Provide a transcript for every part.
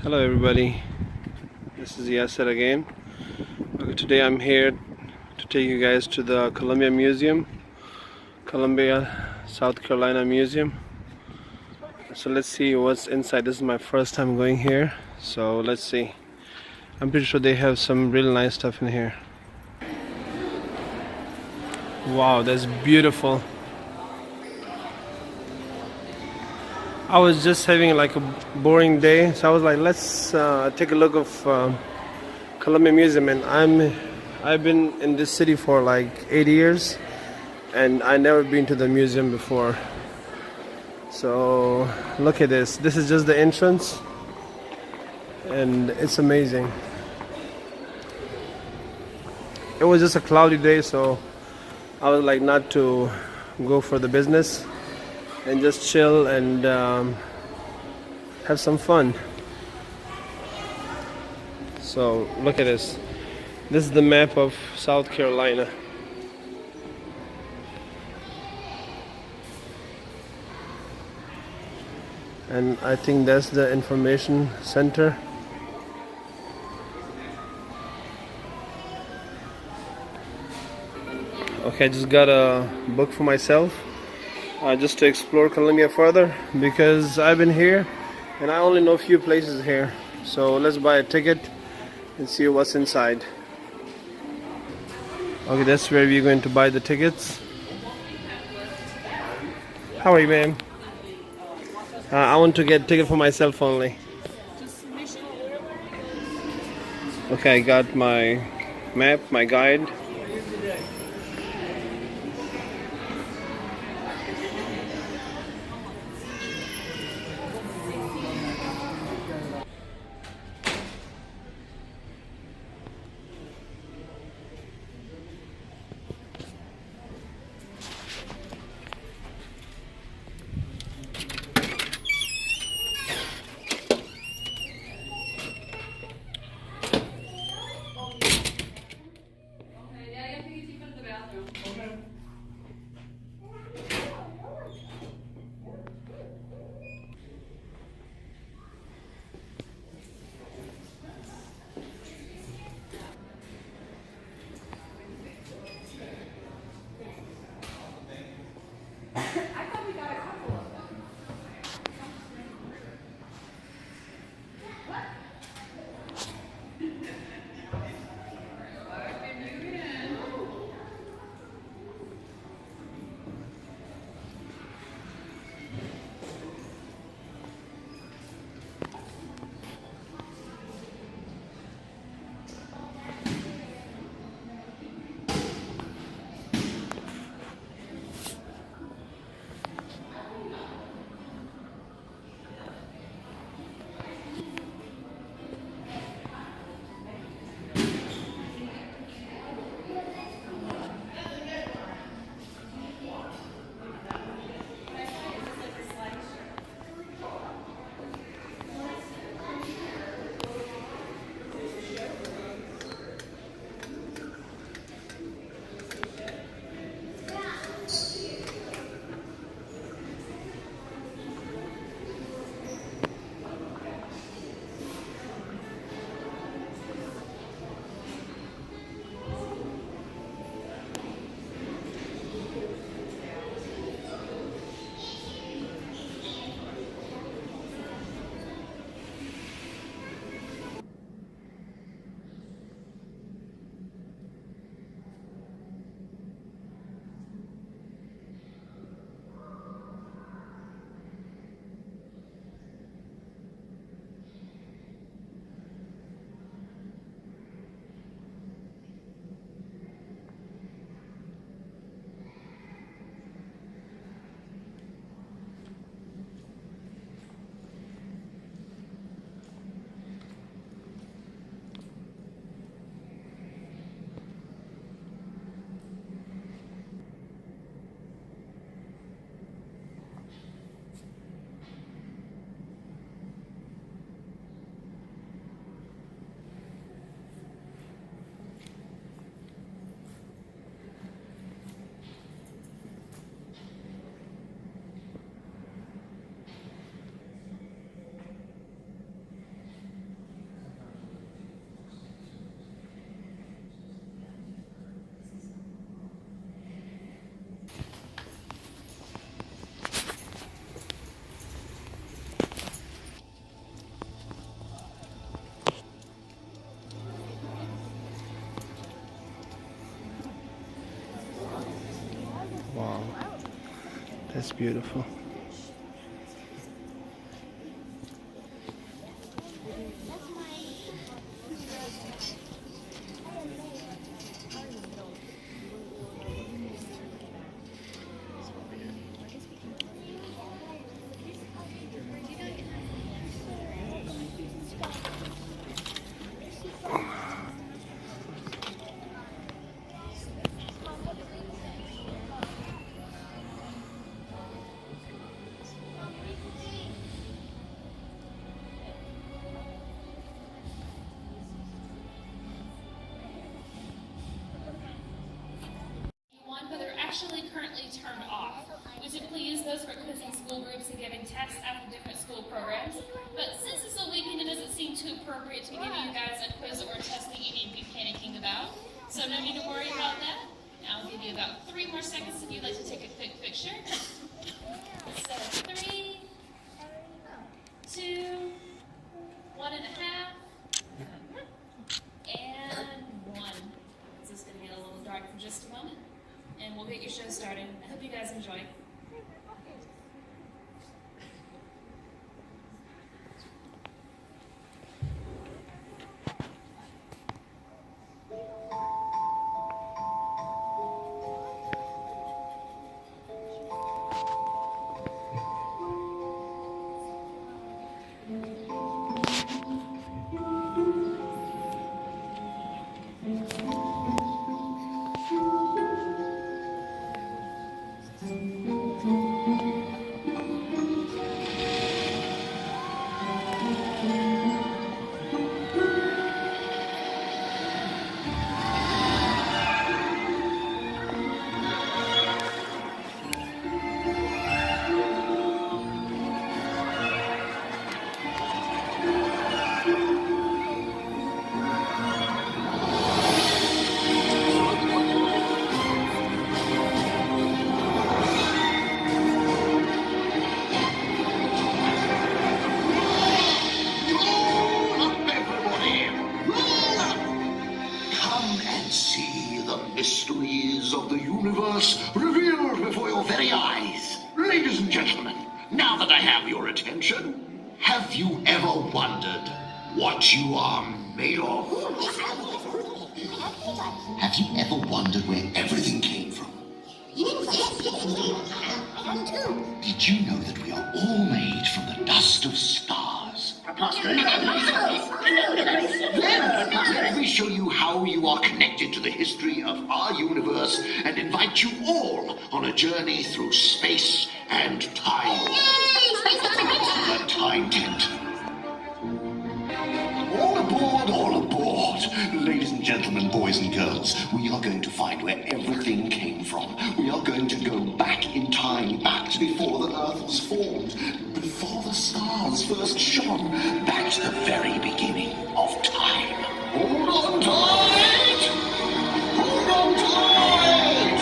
Hello everybody, this is Yasser again. Okay, today I'm here to take you guys to the Columbia, South Carolina Museum. So let's see what's inside. This is my first time going here, so let's see. I'm pretty sure they have some really nice stuff in here. Wow, that's beautiful. I was just having like a boring day, so I was like, let's take a look of Columbia Museum. And I've been in this city for like 8 years, and I never been to the museum before. So look at this. This is just the entrance, and it's amazing. It was just a cloudy day, so I was like not to go for the business and just chill and have some fun. So look at this. This is the map of South Carolina. And I think that's the information center. Okay, I just got a book for myself just to explore Columbia further, because I've been here and I only know a few places here. So let's buy a ticket and see what's inside. Okay, that's where we're going to buy the tickets. How are you, ma'am? I want to get a ticket for myself only. Okay, I got my map, my guide. That's beautiful. But they're actually currently turned off. We typically use those for quizzing school groups and giving tests after different school programs. But since it's a weekend, it doesn't seem too appropriate to be giving you guys a quiz or a test that you need to be panicking about. So no need to worry about that. Now I'll give you about 3 more seconds if you'd like to take a quick picture. So 3, 2, 1.5, and 1. This is going to get a little dark for just a moment, and we'll get your show started. I hope you guys enjoy. Mysteries of the universe revealed before your very eyes. Ladies and gentlemen, now that I have your attention, have you ever wondered what you are made of? Have you ever wondered where everything came from? Did you know that we are all made from the dust of stars? Then, let me show you how you are connected to the history of our universe and invite you all on a journey through space and time. The Time Tent. All aboard, all aboard. Ladies and gentlemen, boys and girls, we are going to find where everything came from. We are going to go back in time, back to before the Earth was formed, before the stars first shone, back to the very beginning of time. Hold on tight! Hold on tight!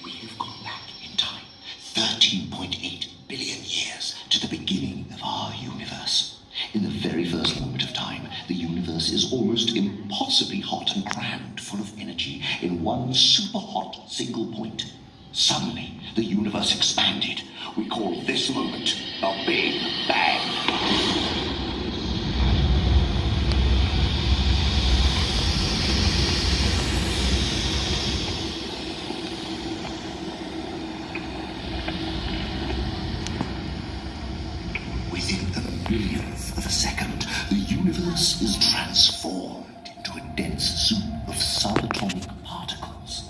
We have gone back in time 13.8 billion years to the beginning of our universe. In the very first moment of time, the universe is almost impossibly hot and crammed full of energy in one super hot single point. Suddenly, the universe expanded. We call this moment the Big Bang. Within a millionth of a second, the universe is transformed into a dense soup of subatomic particles.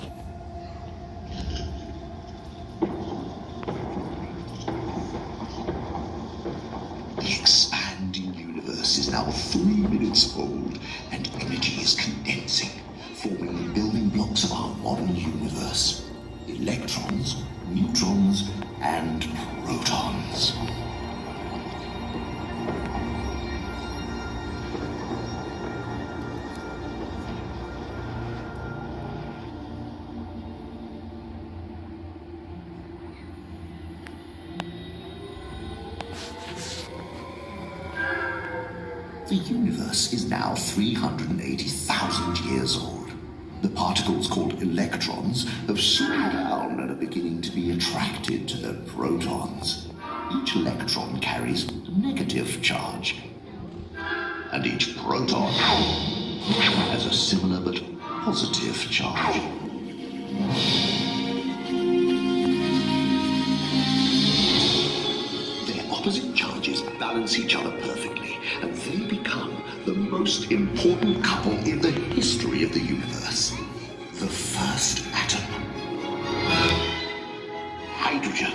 The expanding universe is now 3 minutes old, and energy is condensing, forming the building blocks of our modern universe: electrons, neutrons, and protons. The universe is now 380,000 years old. The particles called electrons have slowed down and are beginning to be attracted to the protons. Each electron carries a negative charge, and each proton has a similar but positive charge. Their opposite charges balance each other perfectly, and they become the most important couple in the history of the universe. The first atom. Hydrogen.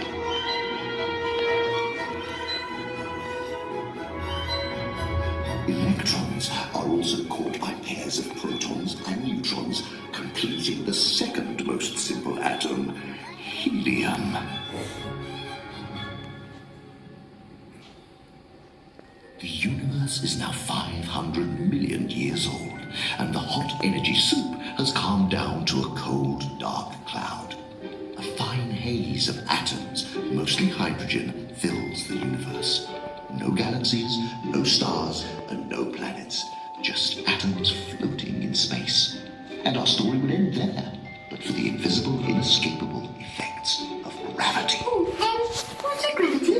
Electrons are also caught by pairs of protons and neutrons, completing the second most simple atom, helium. The universe is now 500 million years old, and the hot energy soup has calmed down to a cold, dark cloud. A fine haze of atoms, mostly hydrogen, fills the universe. No galaxies, no stars, and no planets. Just atoms floating in space. And our story would end there, but for the invisible, inescapable effects of gravity. What's a gravity?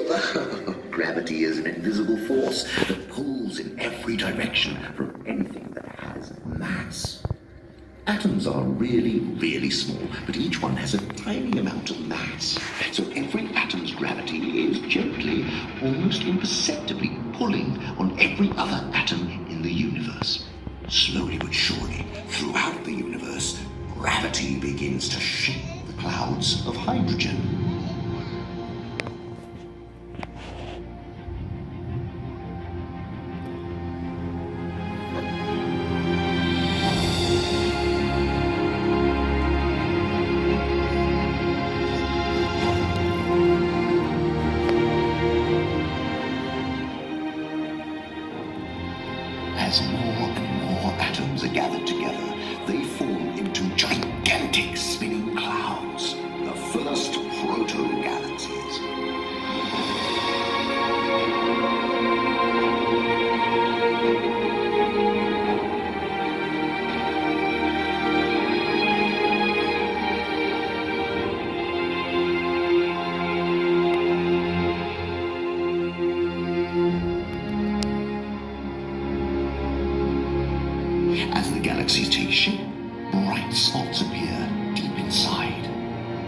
Gravity is an invisible force that pulls in every direction from anything that has mass. Atoms are really, really small, but each one has a tiny amount of mass. So every atom's gravity is gently, almost imperceptibly, pulling on every other atom in the universe. Slowly but surely, throughout the universe, gravity begins to shape the clouds of hydrogen. As more and more atoms are gathered together, they form into gigantic spinning clouds, the first proto-galaxies. As the galaxies take shape, bright spots appear deep inside.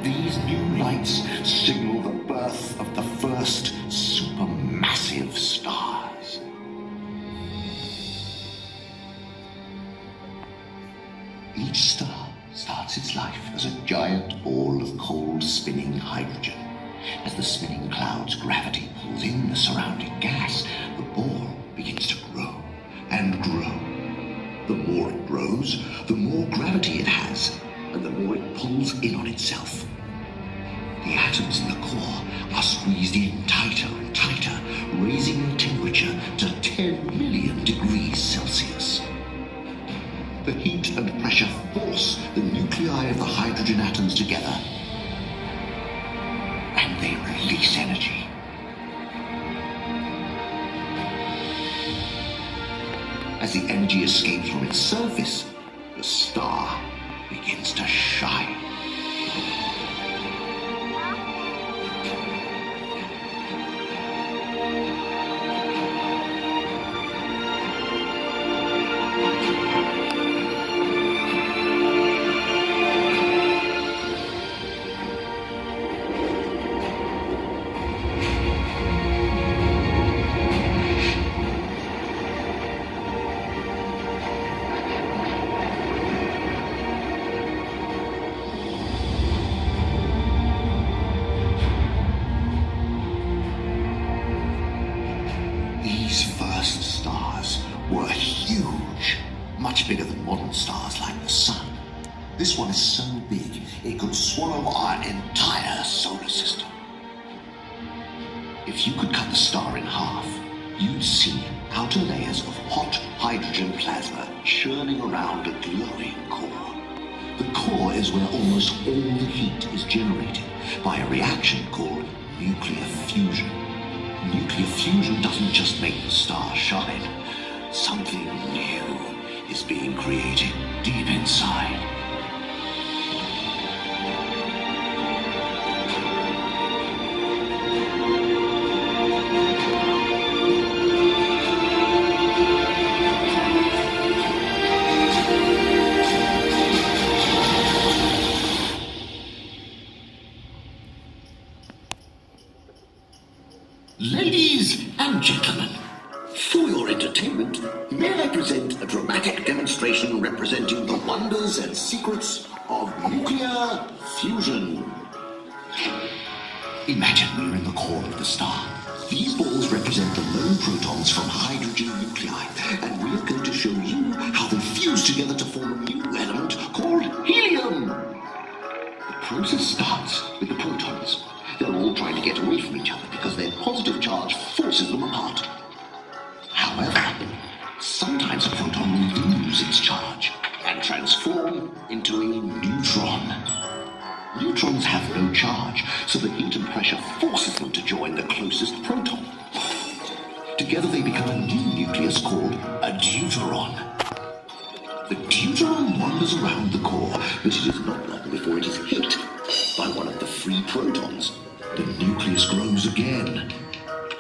These new lights signal the birth of the first supermassive stars. Each star starts its life as a giant ball of cold spinning hydrogen. As the spinning cloud's gravity pulls in the surrounding gas, the ball begins to grow and grow. The more it grows, the more gravity it has, and the more it pulls in on itself. The atoms in the core are squeezed in tighter and tighter, raising the temperature to 10 million degrees Celsius. The heat and pressure force the nuclei of the hydrogen atoms together, and they release energy. As the energy escapes from its surface, the star begins to shine. These first stars were huge, much bigger than modern stars like the Sun. This one is so big, it could swallow our entire solar system. If you could cut the star in half, you'd see outer layers of hot hydrogen plasma churning around a glowing core. The core is where almost all the heat is generated by a reaction called nuclear fusion. Nuclear fusion doesn't just make the star shine. Something new is being created deep inside. Ladies and gentlemen, for your entertainment, may I present a dramatic demonstration representing the wonders and secrets of nuclear fusion. Imagine we're in the core of the star. These balls represent the lone protons from hydrogen nuclei, and we're going to show you how they fuse together to form a new element called helium. The process starts with the protons. They're all trying to get away from each other because their positive charge forces them apart. However, sometimes a proton will lose its charge and transform into a neutron. Neutrons have no charge, so the heat and pressure forces them to join the closest proton. Together they become a new nucleus called a deuteron. The deuteron wanders around the core, but it is not long before it is hit by one of the free protons. The nucleus grows again.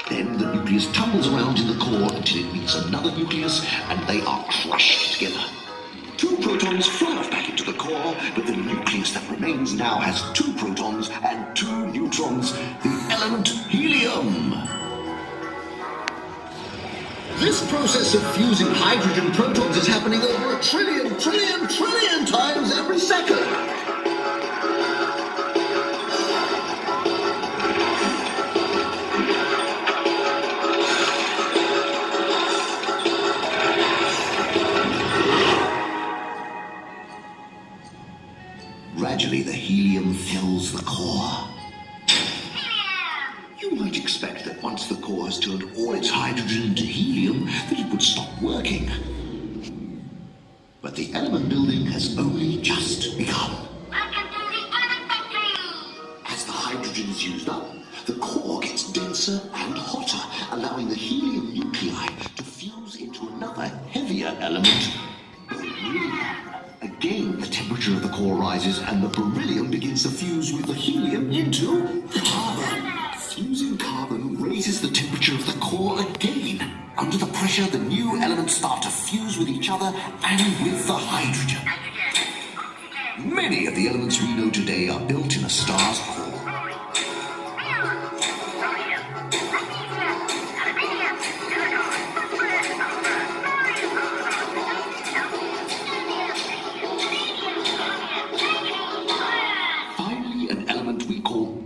Then the nucleus tumbles around in the core until it meets another nucleus, and they are crushed together. 2 protons fly off back into the core, but the nucleus that remains now has 2 protons and 2 neutrons, the element helium. This process of fusing hydrogen protons is happening over a trillion times every second. Gradually, the helium fills the core. You might expect that once the core has turned all its hydrogen into helium, that it would stop working. But the element building has only just begun. As the hydrogen is used up, the core gets denser and hotter, allowing the helium nuclei to fuse into another heavier element, beryllium. Again, the temperature of the core rises and the beryllium begins to fuse with the helium into carbon. Fusing carbon raises the temperature of the core again. Under the pressure, the new elements start to fuse with each other and with the hydrogen. Many of the elements we know today are built in a star's core.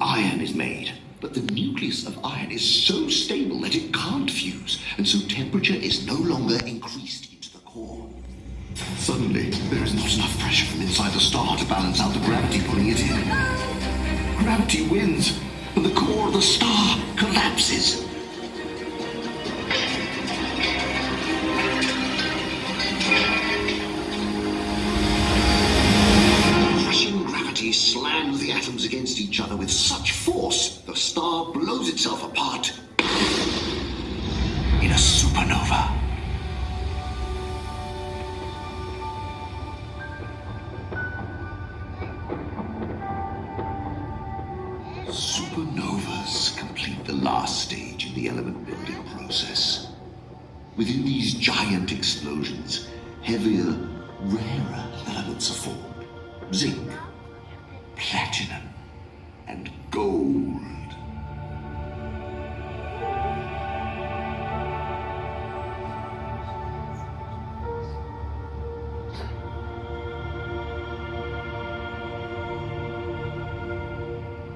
Iron is made, but the nucleus of iron is so stable that it can't fuse, and so temperature is no longer increased into the core. Suddenly, there is not enough pressure from inside the star to balance out the gravity pulling it in. Gravity wins, and the core of the star collapses. Slams the atoms against each other with such force, the star blows itself apart in a supernova. Supernovas complete the last stage in the element building process. Within these giant explosions, heavier, rarer elements are formed. Zinc, platinum, and gold.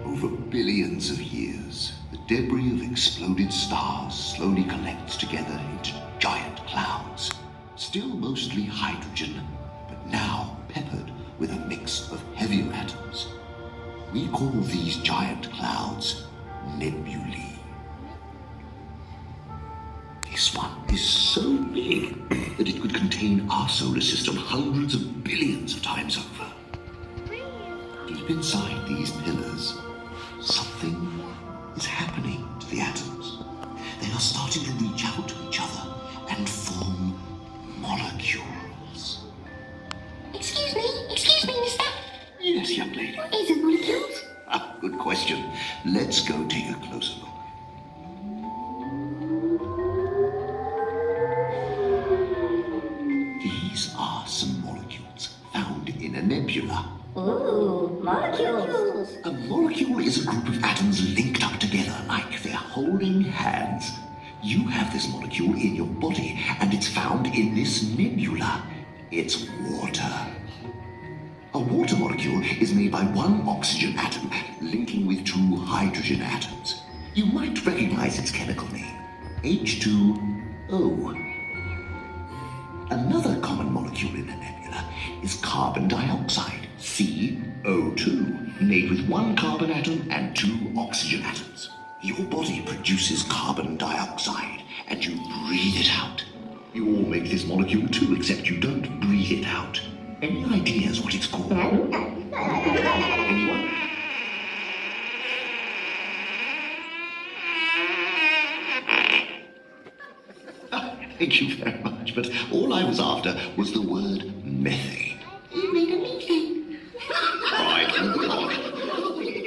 Over billions of years, the debris of exploded stars slowly collects together into giant clouds, still mostly hydrogen, but now peppered with a mix of heavier atoms. We call these giant clouds nebulae. This one is so big that it could contain our solar system hundreds of billions of times over. Deep inside these pillars, something is happening to the atoms. They are starting to reach out to each other and form Excuse me, mister. Yes, young lady. What is a molecule? Ah, good question. Let's go take a closer look. These are some molecules found in a nebula. Ooh, molecules. A molecule is a group of atoms linked up together like they're holding hands. You have this molecule in your body, and it's found in this nebula. It's water. A water molecule is made by one oxygen atom linking with two hydrogen atoms. You might recognize its chemical name, H2O. Another common molecule in a nebula is carbon dioxide, CO2, made with one carbon atom and two oxygen atoms. Your body produces carbon dioxide and you breathe it out. You all make this molecule too, except you don't breathe it out. Any ideas what it's called? Anyone? Thank you very much, but all I was after was the word methane. You made a methane. Right, God.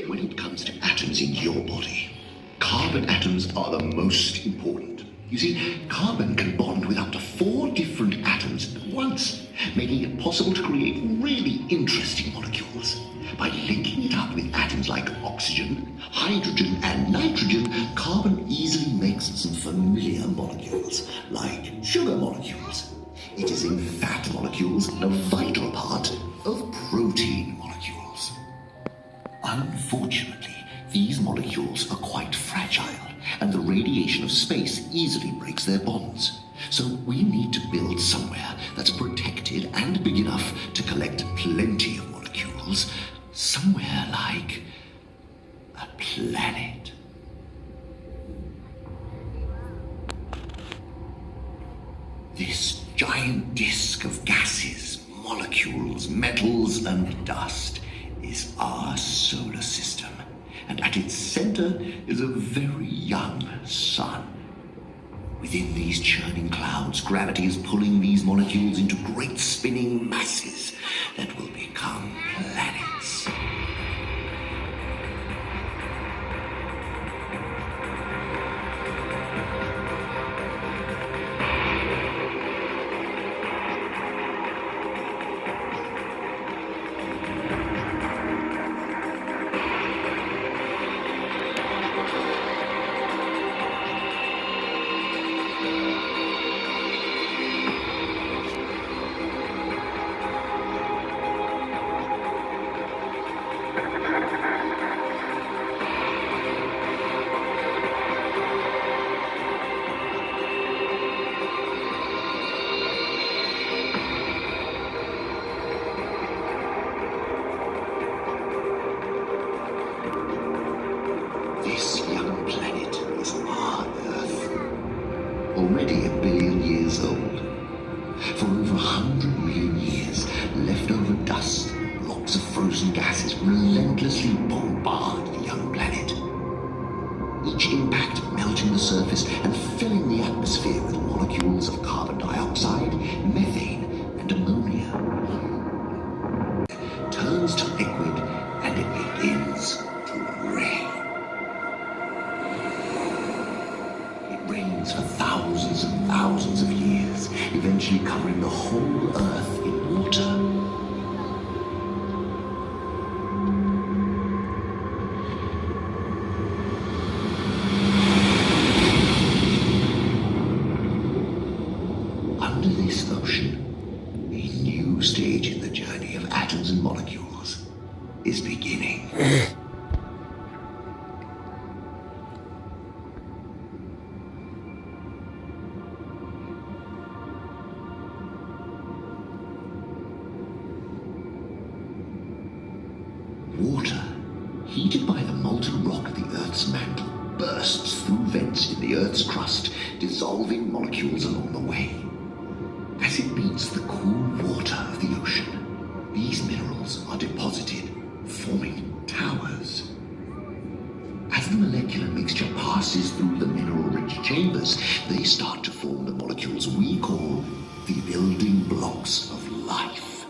When it comes to atoms in your body, carbon atoms are the most important. You see, carbon can bond with up to 4 different atoms at once, making it possible to create really interesting molecules. By linking it up with atoms like oxygen, hydrogen, and nitrogen, carbon easily makes some familiar molecules, like sugar molecules. It is in fat molecules a vital part of protein molecules. Unfortunately, these molecules are quite fragile, and the radiation of space easily breaks their bonds. So we need to build somewhere that's protected and big enough to collect plenty of molecules. Somewhere like a planet. This giant disk of gases, molecules, metals, and dust is our solar system. And at its center is a very young sun. Within these churning clouds, gravity is pulling these molecules into great spinning masses that will become planets. This young planet is our Earth, already 1 billion years old. For over 100 million years, leftover dust, blocks of frozen gases relentlessly bombard the young planet. Each impact melting the surface and filling the atmosphere with molecules of carbon dioxide, methane, and ammonia. Turns to liquid and it begins to rain. It rains for thousands and thousands of years, eventually covering the whole Earth in water. Under this ocean, a new stage in the journey of atoms and molecules is beginning. Water, heated by the molten rock of the Earth's mantle, bursts through vents in the Earth's crust, dissolving molecules along the way. As it meets the cool water of the ocean, these minerals are deposited, forming towers. As the molecular mixture passes through the mineral-rich chambers, they start to form the molecules we call the building blocks of life.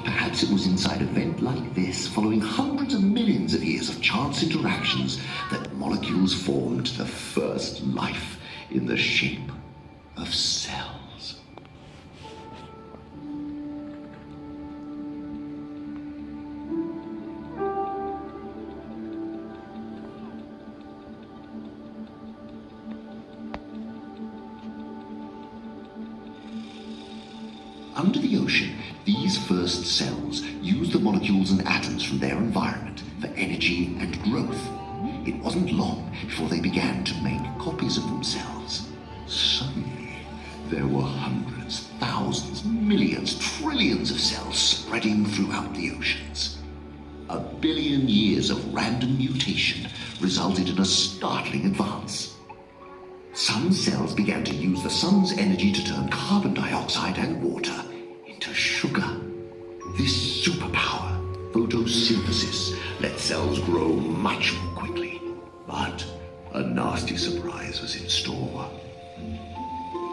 Perhaps it was inside a vent like this, following hundreds of millions of years of chance interactions, that molecules formed the first life in the shape of cells. Under the ocean, these first cells used the molecules and atoms from their environment for energy and growth. It wasn't long before they began to make copies of themselves. Suddenly, there were hundreds, thousands, millions, trillions of cells spreading throughout the oceans. A billion years of random mutation resulted in a startling advance. Some cells began to use the sun's energy to turn carbon dioxide and water into sugar. This superpower, photosynthesis, let cells grow much more quickly. But a nasty surprise was in store.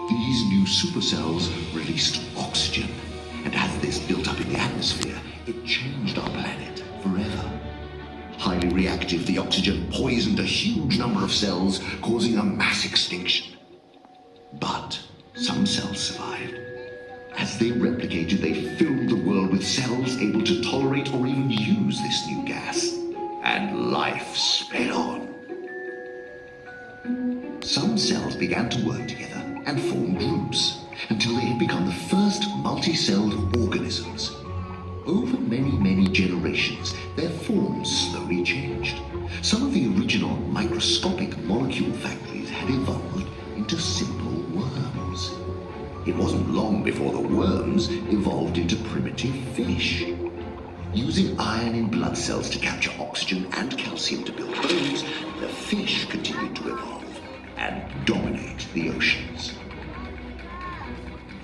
These new supercells released oxygen, and as this built up in the atmosphere, it changed our planet forever. Highly reactive, the oxygen poisoned a huge number of cells, causing a mass extinction. But some cells survived. As they replicated, they filled the world with cells able to tolerate or even use this new gas. And life sped on. Some cells began to work together and form groups, until they had become the first multi-celled organisms. Over many, many generations, their forms slowly changed. Some of the original microscopic molecule factories had evolved into simple worms. It wasn't long before the worms evolved into primitive fish. Using iron in blood cells to capture oxygen and calcium to build bones, the fish continued to evolve and dominate the oceans.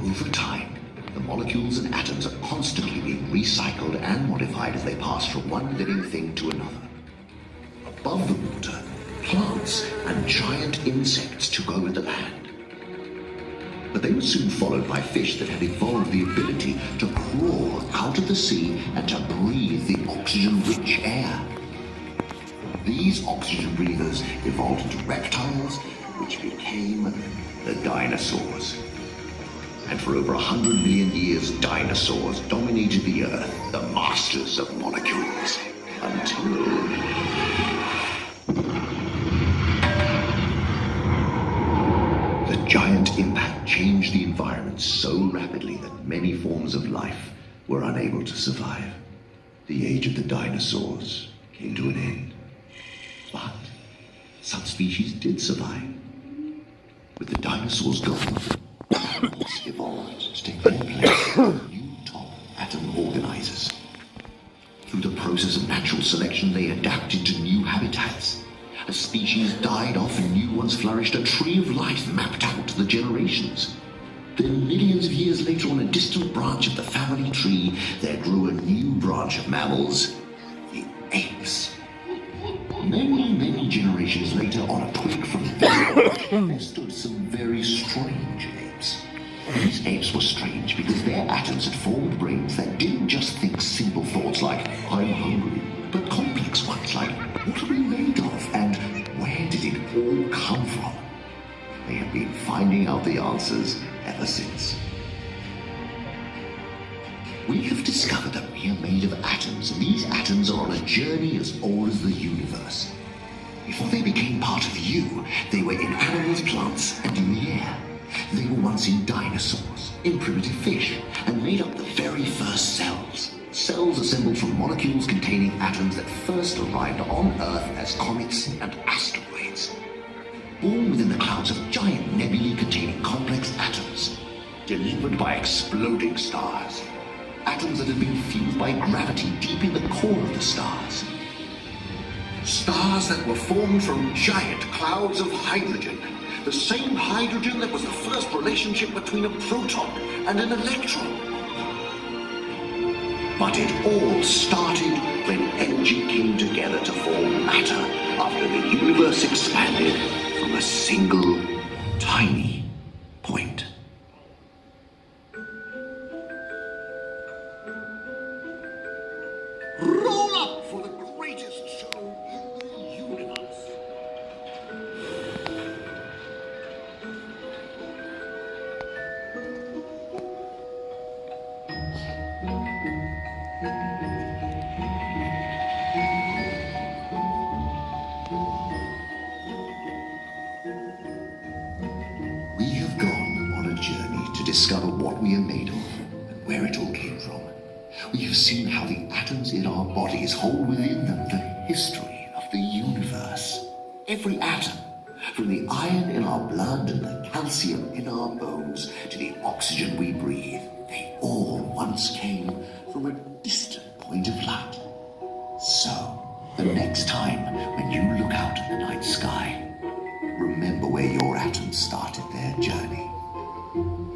Over time, the molecules and atoms are constantly being recycled and modified as they pass from one living thing to another. Above the water, plants and giant insects took over the land. But they were soon followed by fish that had evolved the ability to crawl out of the sea and to breathe the oxygen-rich air. These oxygen breathers evolved into reptiles, which became the dinosaurs. And for over 100 million years, dinosaurs dominated the Earth, the masters of molecules, until... the giant impact changed the environment so rapidly that many forms of life were unable to survive. The age of the dinosaurs came to an end. But some species did survive. With the dinosaurs gone, animals evolved to take their place as new top atom organizers. Through the process of natural selection, they adapted to new habitats. As species died off and new ones flourished, a tree of life mapped out the generations. Then millions of years later, on a distant branch of the family tree, there grew a new branch of mammals, the apes. Many, many generations later, on a twig from there stood some very strange apes. These apes were strange because their atoms had formed brains that didn't just think simple thoughts like, I'm hungry, but complex ones like, what are we made of and where did it all come from? They have been finding out the answers ever since. We have discovered that we are made of atoms, and these atoms are on a journey as old as the universe. Before they became part of you, they were in animals, plants, and in the air. They were once in dinosaurs, in primitive fish, and made up the very first cells. Cells assembled from molecules containing atoms that first arrived on Earth as comets and asteroids. Born within the clouds of giant nebulae containing complex atoms, delivered by exploding stars. Atoms that had been fused by gravity deep in the core of the stars. Stars that were formed from giant clouds of hydrogen. The same hydrogen that was the first relationship between a proton and an electron. But it all started when energy came together to form matter after the universe expanded from a single tiny point. Roll up for the greatest show in the universe. We have gone on a journey to discover what we are made of and where it all came from. We have seen how the atoms in our bodies hold within them the history of the universe. Every atom, from the iron in our blood and the calcium in our bones to the oxygen we breathe, they all once came from a distant point of light. So, the next time when you look out at the night sky, remember where your atoms started their journey.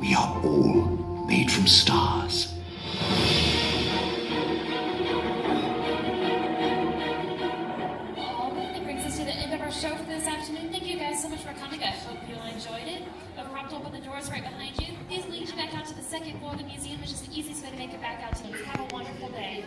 We are all made from stars. That brings us to the end of our show for this afternoon. Thank you guys so much for coming. I hope you all enjoyed it. I've propped open the doors right behind you. These lead you back out to the second floor of the museum, which is the easiest way to make it back out to you. Have a wonderful day.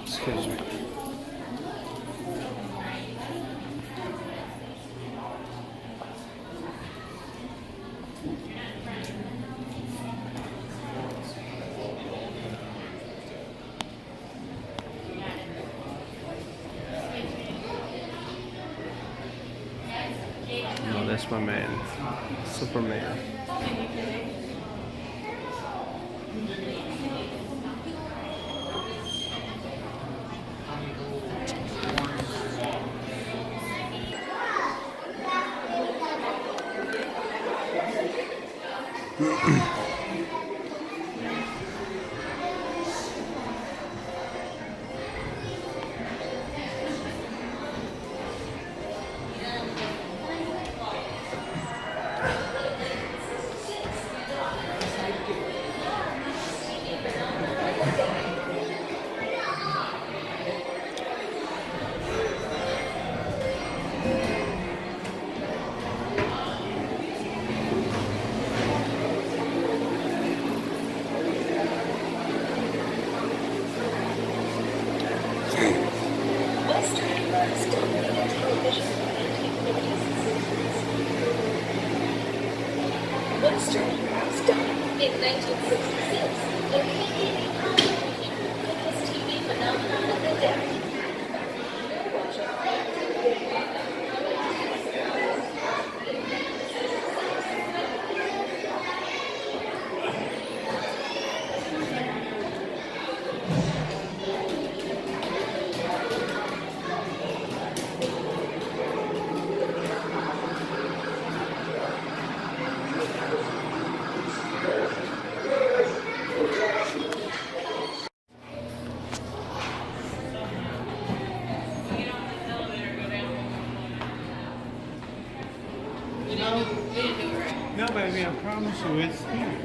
Excuse me. No, that's my man, Superman. Western Mass dominated television in 1956. Western Mass died in 1966 and became a prominent biggest TV phenomenon of the decade. No, baby, I promise you it's here.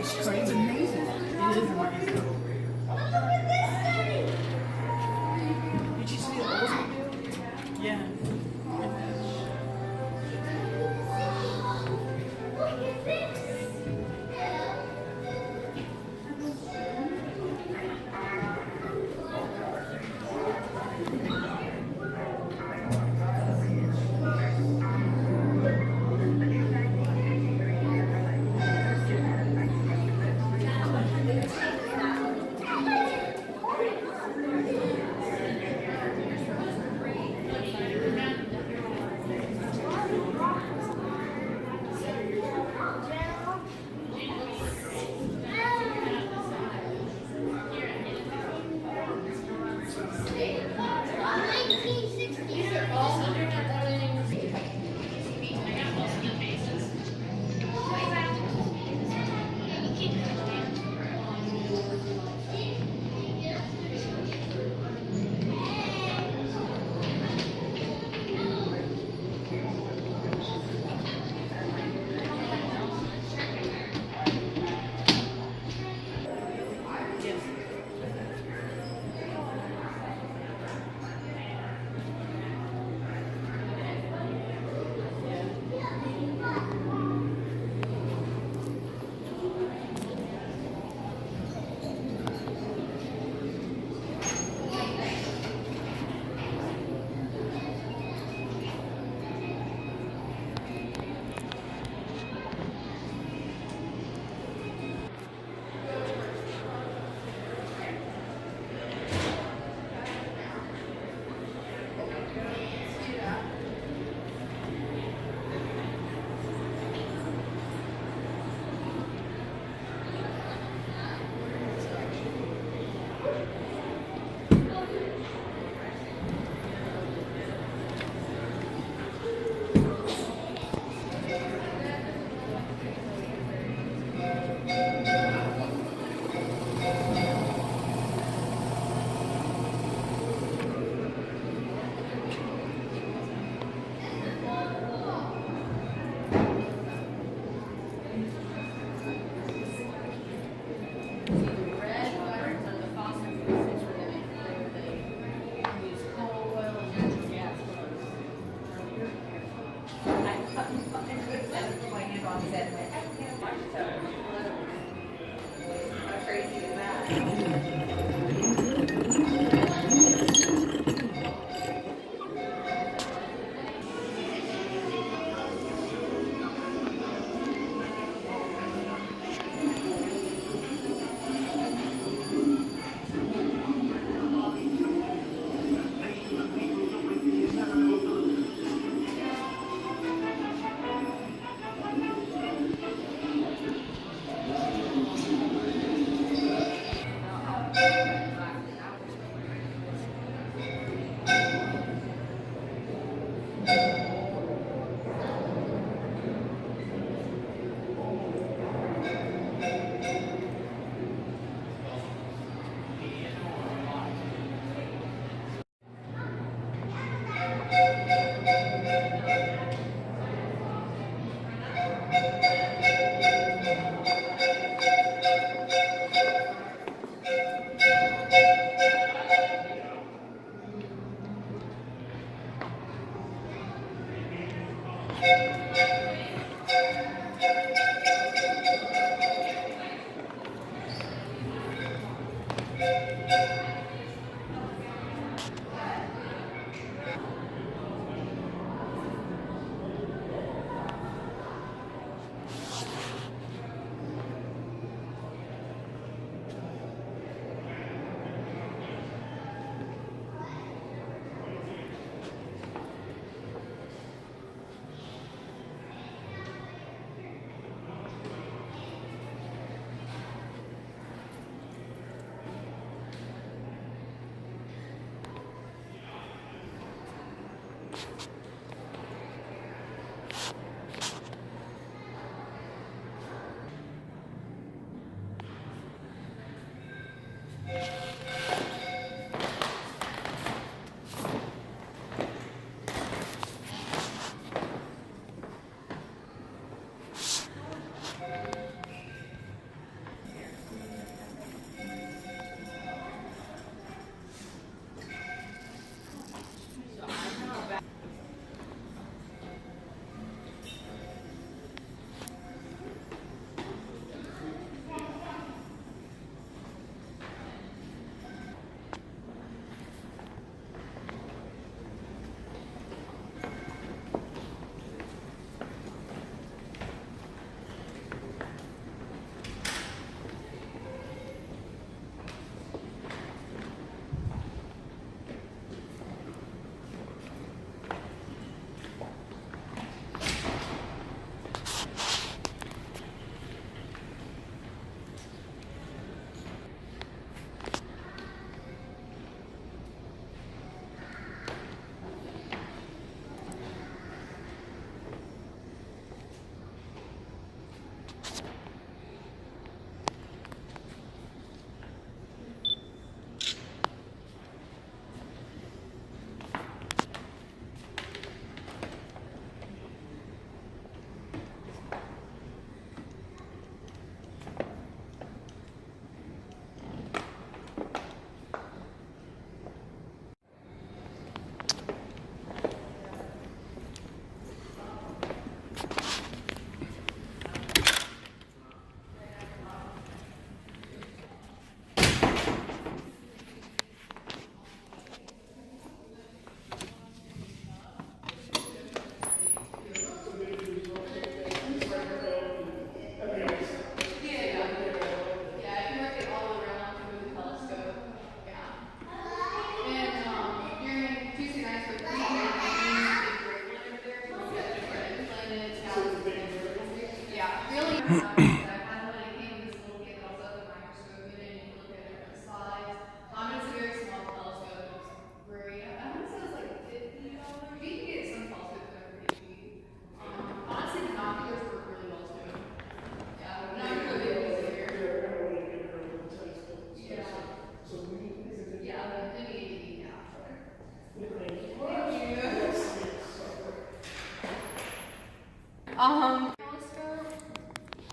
It's amazing. It is amazing. Did you see the Oldsmobile? Yeah.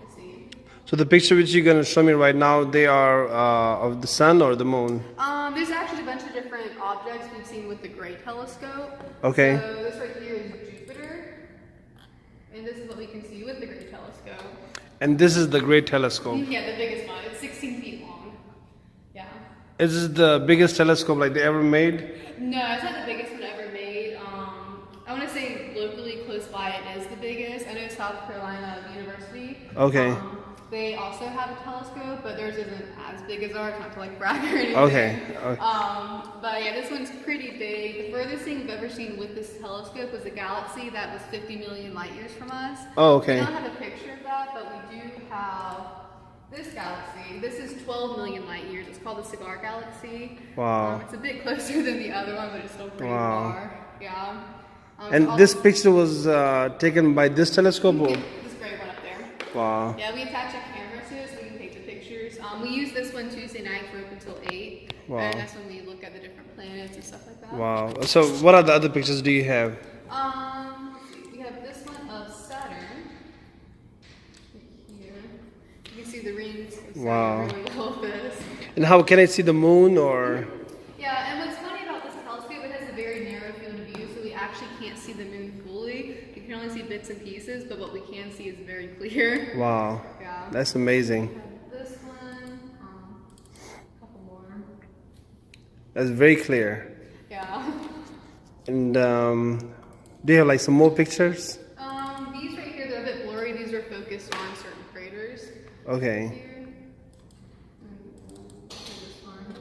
Let's see. So the picture which you're gonna show me right now, they are of the sun or the moon? There's actually a bunch of different objects we've seen with the Gray Telescope. Okay. So this right here is Jupiter, and this is what we can see with the Gray Telescope. And this is the Great Telescope. Yeah, the biggest one. It's 16 feet long. Yeah. Is this the biggest telescope like they ever made? No, it's not the biggest one ever made. I want to say locally close by it is the biggest. I know South Carolina University. Okay. They also have a telescope, but theirs isn't as big as ours, not to like brag or anything. Okay. But yeah, this one's pretty big. The furthest thing we've ever seen with this telescope was a galaxy that was 50 million light years from us. Oh, okay. We don't have a picture of that, but we do have this galaxy. This is 12 million light years. It's called the Cigar Galaxy. Wow. It's a bit closer than the other one, but it's still pretty Wow. far. Yeah. And this picture was taken by this telescope? Or? This gray one up there. Wow. Yeah, we attach a camera to it so we can take the pictures. We use this one Tuesday night for up until 8. Wow. And that's when we look at the different planets and stuff like that. Wow. So what are the other pictures do you have? We have this one of Saturn. Here. You can see the rings of Saturn Wow. really well with this. And how can I see the moon or? Yeah, and what's funny about this telescope, it has a very narrow field of view, so we actually can't see the moon fully. You can only see bits and pieces, but what we can see is very clear. Wow. Yeah. That's amazing. We have this one, a couple more. That's very clear. Yeah. And do you have like some more pictures? These right here, they're a bit blurry. These are focused on certain craters. Okay. Here. This one.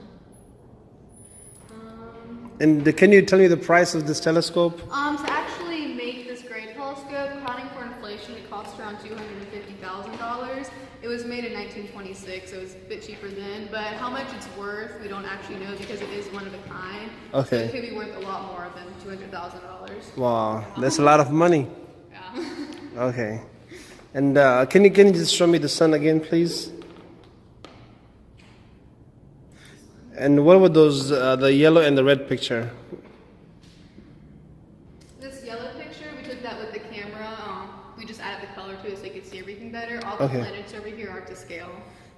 And can you tell me the price of this telescope? To actually make this Gray Telescope, accounting for inflation, it cost around $250,000. It was made in 1926, so it was a bit cheaper then. But how much it's worth, we don't actually know because it is one of a kind. Okay. So it could be worth a lot more than $200,000. Wow, that's a lot of money. Yeah. Okay. And can you just show me the sun again, please? And what were those, the yellow and the red picture? This yellow picture, we took that with the camera. We just added the color to it so you could see everything better. All the Okay. planets over here are to scale,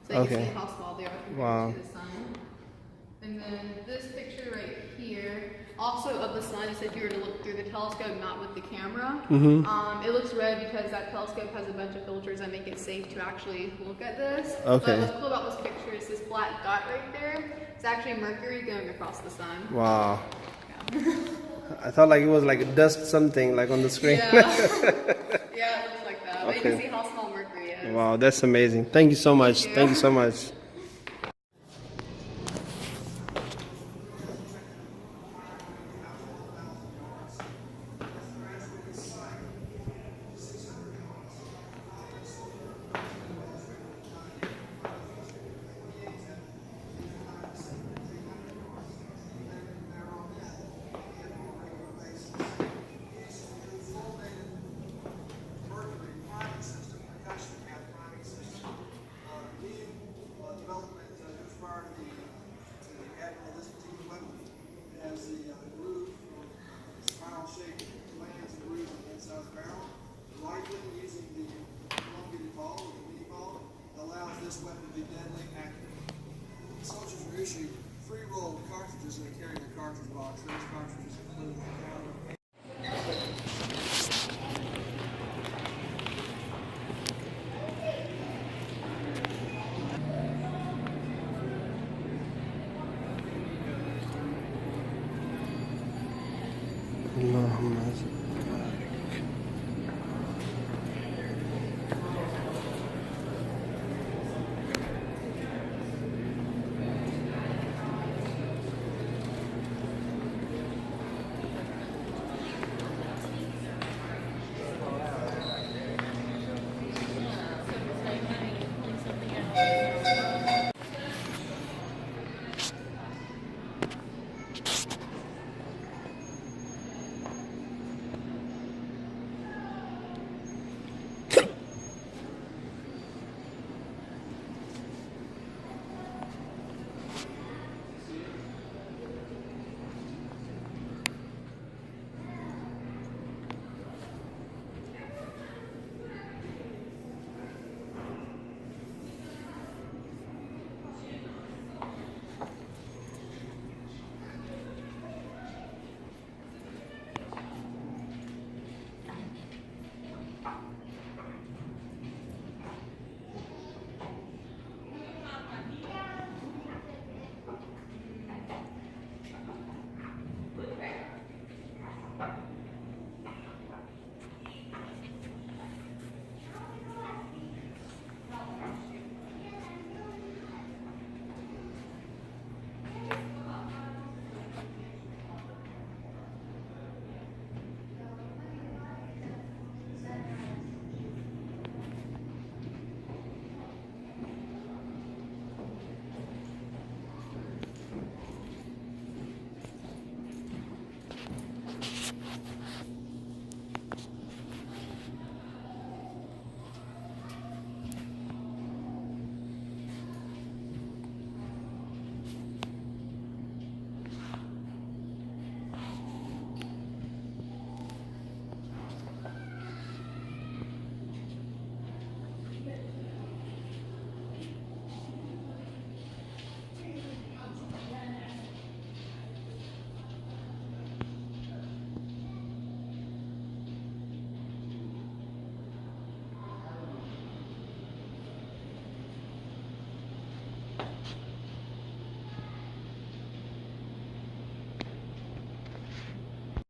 so you Okay. can see how small they are compared Wow. to the sun. And then this picture right here, also of the sun, is if you were to look through the telescope, not with the camera. It looks red because that telescope has a bunch of filters that make it safe to actually look at this. Okay. But what's cool about this picture is this black dot right there. It's actually Mercury going across the sun. Wow. I thought like it was like dust something like on the screen. Yeah. Yeah, it looks like that. But you can Okay. see how small Mercury is. Wow, that's amazing. Thank you so much. you. Thank you so much. Mercury priming system, percussion cat priming system. New development just prior to the advent of this particular weapon. It has the groove, spiral shape lands and grooves on the inside of the barrel. Rifling using the elongated ball or the mini ball allows this weapon to be deadly accurate. Soldiers are issued free-rolled cartridges and they carry the cartridge box. Those cartridges include the powder.